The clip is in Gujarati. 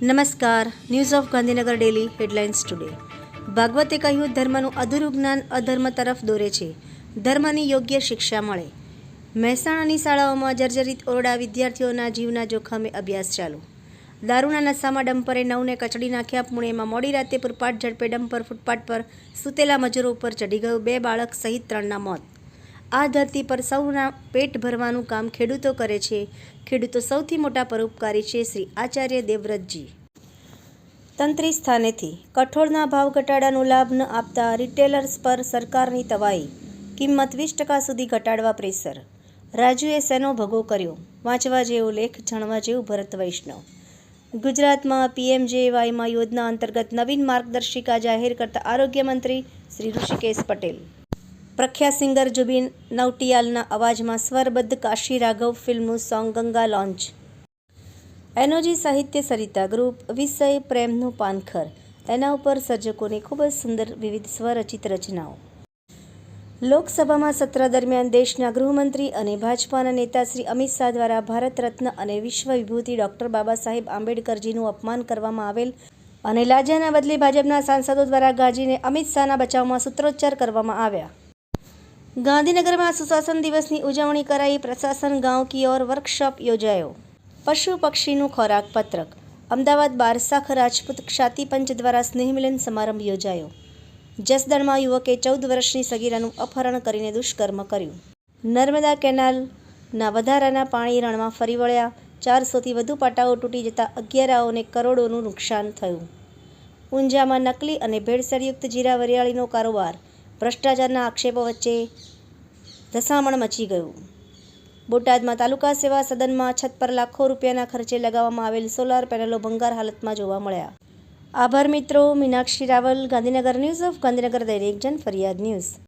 નમસ્કાર. News of Gandhinagar daily headlines today. ભાગવતે કહ્યું, ધર્મનું અધૂરું જ્ઞાન અધર્મ તરફ દોરે છે. ધર્મની યોગ્ય શિક્ષા મળે. મહેસાણાની શાળાઓમાં જર્જરિત ઓરડા, વિદ્યાર્થીઓના જીવના જોખમે અભ્યાસ ચાલુ. દારૂના નશામાં ડમ્પરે 9ને કચડી નાખ્યા. પુણેમાં મોડી રાતે પૂરપાટ ઝડપે ડમ્પર ફૂટપાથ પર સૂતેલા મજૂરો ઉપર ચડી ગયું. 2 બાળક સહિત 3ના મોત. આ ધરતી પર સૌના પેટ ભરવાનું કામ ખેડૂતો કરે છે. ખેડૂતો સૌથી મોટા પરોપકારી છે. શ્રી આચાર્ય દેવવ્રતજી. તંત્રી સ્થાનેથી કઠોળના ભાવ ઘટાડાનો લાભ ન આપતા રિટેલર્સ પર સરકારની તવાઈ. કિંમત 20% સુધી ઘટાડવા પ્રેશર. રાજુએ શેનો ભોગો કર્યો? વાંચવા જેવો લેખ, જાણવા જેવું ભરત વૈષ્ણવ. ગુજરાતમાં PMJYમાં યોજના અંતર્ગત નવીન માર્ગદર્શિકા જાહેર કરતા આરોગ્ય મંત્રી શ્રી ઋષિકેશ પટેલ. પ્રખ્યાત સિંગર જુબિન નૌટિયાલના અવાજમાં સ્વરબદ્ધ કાશી રાઘવ ફિલ્મનું સોંગ ગંગા લોન્ચ. એનોજી સાહિત્ય સરિતા ગ્રુપ. વિષય પ્રેમનું પાનખર. એના ઉપર સર્જકોની ખૂબ જ સુંદર વિવિધ સ્વરચિત રચનાઓ. લોકસભામાં સત્ર દરમિયાન દેશના ગૃહમંત્રી અને ભાજપાના નેતા શ્રી અમિત શાહ દ્વારા ભારત રત્ન અને વિશ્વ વિભૂતિ ડૉક્ટર બાબા સાહેબ આંબેડકરજીનું અપમાન કરવામાં આવેલ અને લાજાના બદલે ભાજપના સાંસદો દ્વારા ગાજીને અમિત શાહના બચાવમાં સૂત્રોચ્ચાર કરવામાં આવ્યા. ગાંધીનગરમાં સુશાસન દિવસની ઉજવણી કરાઈ. પ્રશાસન ગાંવ કી ઓર વર્કશોપ યોજાયો. પશુ પક્ષીનું ખોરાક પત્રક. અમદાવાદ બારસાખ રાજપૂત ક્ષાતિપંચ દ્વારા સ્નેહમિલન સમારંભ યોજાયો. જસદણમાં યુવકે 14 વર્ષની સગીરાનું અપહરણ કરીને દુષ્કર્મ કર્યું. નર્મદા કેનાલના વધારાના પાણી રણમાં ફરી વળ્યા. 400થી વધુ પાટાઓ તૂટી જતા અગિયારાઓને કરોડોનું નુકસાન થયું. ઊંઝામાં નકલી અને ભેળસેળયુક્ત જીરા વરિયાળીનો કારોબાર. ભ્રષ્ટાચારના આક્ષેપો વચ્ચે ધસામણ મચી ગયું. બોટાદમાં તાલુકા સેવા સદનમાં છત પર લાખો રૂપિયાના ખર્ચે લગાવવામાં આવેલ સોલાર પેનલો ભંગાર હાલતમાં જોવા મળ્યા. આભાર મિત્રો. મીનાક્ષી રાવલ, ગાંધીનગર. ન્યૂઝ ઓફ ગાંધીનગર દૈનિક જન ફરિયાદ ન્યૂઝ.